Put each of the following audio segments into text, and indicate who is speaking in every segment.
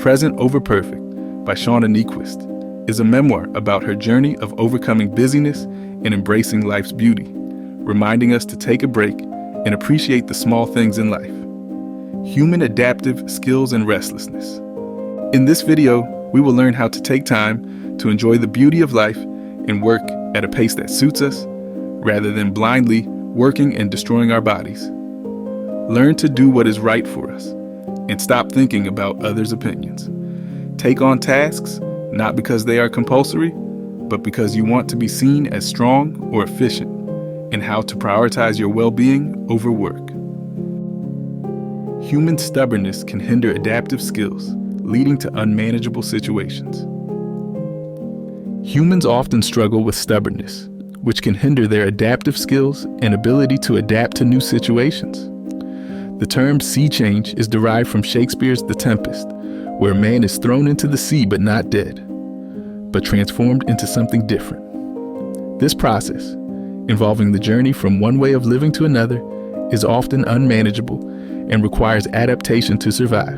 Speaker 1: Present Over Perfect by Shauna Niequist is a memoir about her journey of overcoming busyness and embracing life's beauty, reminding us to take a break and appreciate the small things in life. Human adaptive skills and restlessness. In this video, we will learn how to take time to enjoy the beauty of life and work at a pace that suits us, rather than blindly working and destroying our bodies. Learn to do what is right for us and stop thinking about others' opinions. Take on tasks, not because they are compulsory, but because you want to be seen as strong or efficient, and how to prioritize your well-being over work. Human stubbornness can hinder adaptive skills, leading to unmanageable situations. Humans often struggle with stubbornness, which can hinder their adaptive skills and ability to adapt to new situations. The term sea change is derived from Shakespeare's The Tempest, where a man is thrown into the sea but not dead, but transformed into something different. This process, involving the journey from one way of living to another, is often unmanageable and requires adaptation to survive.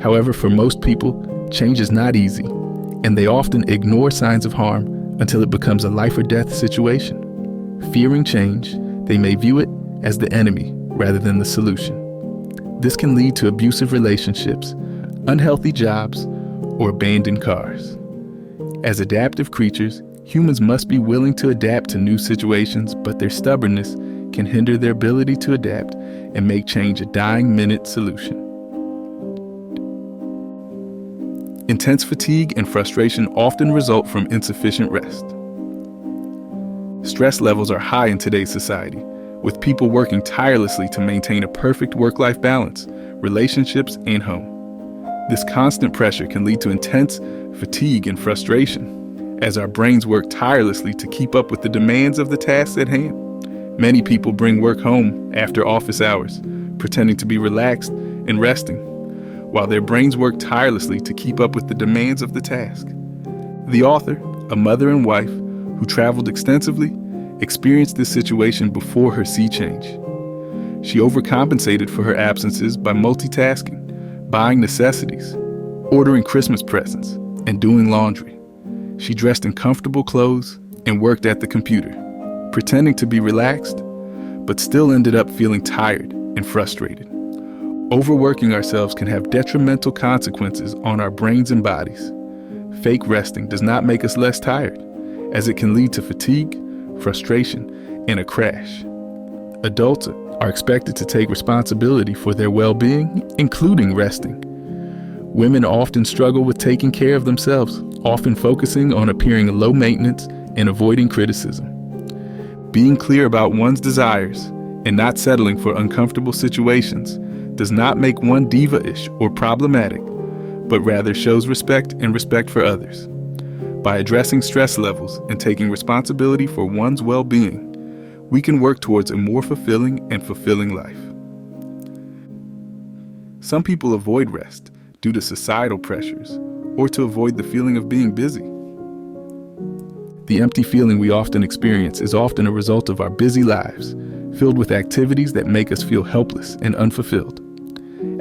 Speaker 1: However, for most people, change is not easy, and they often ignore signs of harm until it becomes a life or death situation. Fearing change, they may view it as the enemy rather than the solution. This can lead to abusive relationships, unhealthy jobs, or abandoned cars. As adaptive creatures, humans must be willing to adapt to new situations, but their stubbornness can hinder their ability to adapt and make change a dying-minute solution. Intense fatigue and frustration often result from insufficient rest. Stress levels are high in today's society, with people working tirelessly to maintain a perfect work-life balance, relationships, and home. This constant pressure can lead to intense fatigue and frustration, as our brains work tirelessly to keep up with the demands of the tasks at hand. Many people bring work home after office hours, pretending to be relaxed and resting, while their brains work tirelessly to keep up with the demands of the task. The author, a mother and wife who traveled extensively, experienced this situation before her sea change. She overcompensated for her absences by multitasking, buying necessities, ordering Christmas presents, and doing laundry. She dressed in comfortable clothes and worked at the computer, pretending to be relaxed, but still ended up feeling tired and frustrated. Overworking ourselves can have detrimental consequences on our brains and bodies. Fake resting does not make us less tired, as it can lead to fatigue, frustration, and a crash. Adults are expected to take responsibility for their well-being, including resting. Women often struggle with taking care of themselves, often focusing on appearing low maintenance and avoiding criticism. Being clear about one's desires and not settling for uncomfortable situations does not make one diva-ish or problematic, but rather shows respect and respect for others. By addressing stress levels and taking responsibility for one's well-being, we can work towards a more fulfilling life. Some people avoid rest due to societal pressures or to avoid the feeling of being busy. The empty feeling we often experience is often a result of our busy lives, filled with activities that make us feel helpless and unfulfilled.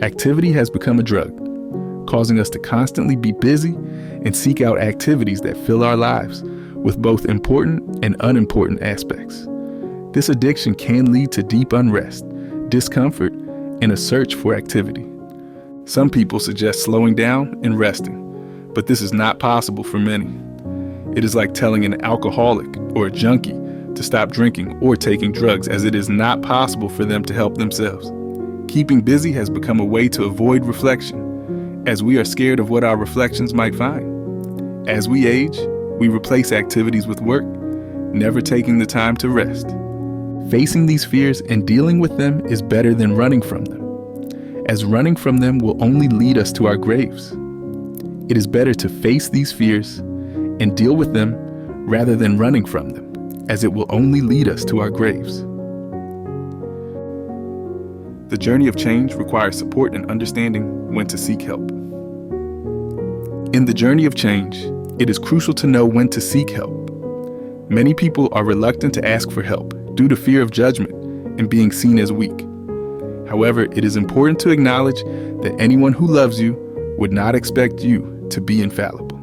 Speaker 1: Activity has become a drug, causing us to constantly be busy and seek out activities that fill our lives with both important and unimportant aspects. This addiction can lead to deep unrest, discomfort, and a search for activity. Some people suggest slowing down and resting, but this is not possible for many. It is like telling an alcoholic or a junkie to stop drinking or taking drugs, as it is not possible for them to help themselves. Keeping busy has become a way to avoid reflection, as we are scared of what our reflections might find. As we age, we replace activities with work, never taking the time to rest. Facing these fears and dealing with them is better than running from them, as running from them will only lead us to our graves. It is better to face these fears and deal with them rather than running from them, as it will only lead us to our graves. The journey of change requires support and understanding when to seek help. In the journey of change, it is crucial to know when to seek help. Many people are reluctant to ask for help due to fear of judgment and being seen as weak. However, it is important to acknowledge that anyone who loves you would not expect you to be infallible.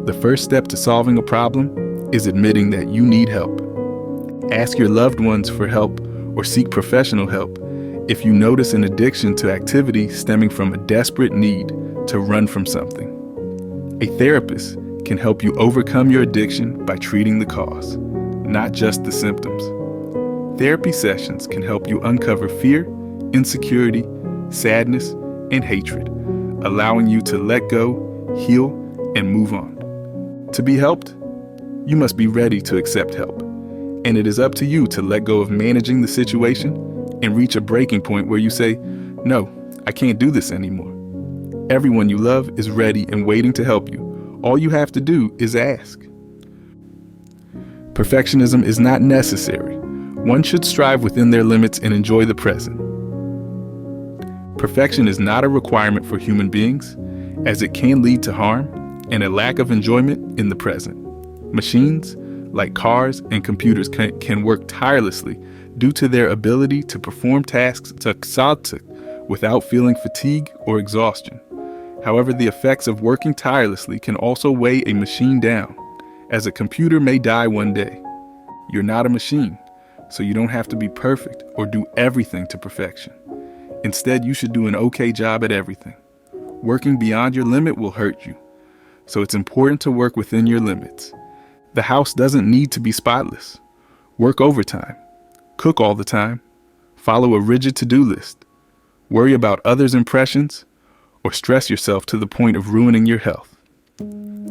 Speaker 1: The first step to solving a problem is admitting that you need help. Ask your loved ones for help or seek professional help if you notice an addiction to activity stemming from a desperate need to run from something. A therapist can help you overcome your addiction by treating the cause, not just the symptoms. Therapy sessions can help you uncover fear, insecurity, sadness, and hatred, allowing you to let go, heal, and move on. To be helped, you must be ready to accept help, and it is up to you to let go of managing the situation and reach a breaking point where you say, "No, I can't do this anymore." Everyone you love is ready and waiting to help you. All you have to do is ask. Perfectionism is not necessary. One should strive within their limits and enjoy the present. Perfection is not a requirement for human beings, as it can lead to harm and a lack of enjoyment in the present. Machines, like cars and computers, can work tirelessly due to their ability to perform tasks without feeling fatigue or exhaustion. However, the effects of working tirelessly can also weigh a machine down, as a computer may die one day. You're not a machine, so you don't have to be perfect or do everything to perfection. Instead, you should do an okay job at everything. Working beyond your limit will hurt you, so it's important to work within your limits. The house doesn't need to be spotless. Work overtime. Cook all the time. Follow a rigid to-do list. Worry about others' impressions, or stress yourself to the point of ruining your health.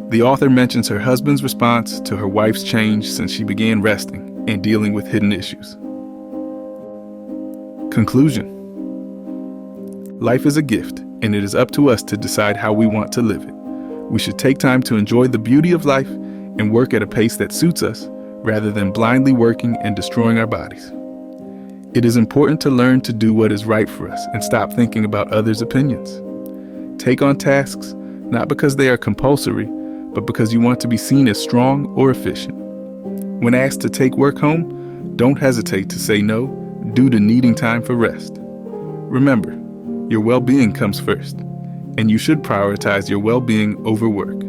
Speaker 1: The author mentions her husband's response to her wife's change since she began resting and dealing with hidden issues. Conclusion. Life is a gift, and it is up to us to decide how we want to live it. We should take time to enjoy the beauty of life and work at a pace that suits us, rather than blindly working and destroying our bodies. It is important to learn to do what is right for us and stop thinking about others' opinions. Take on tasks, not because they are compulsory, but because you want to be seen as strong or efficient. When asked to take work home, don't hesitate to say no due to needing time for rest. Remember, your well-being comes first, and you should prioritize your well-being over work.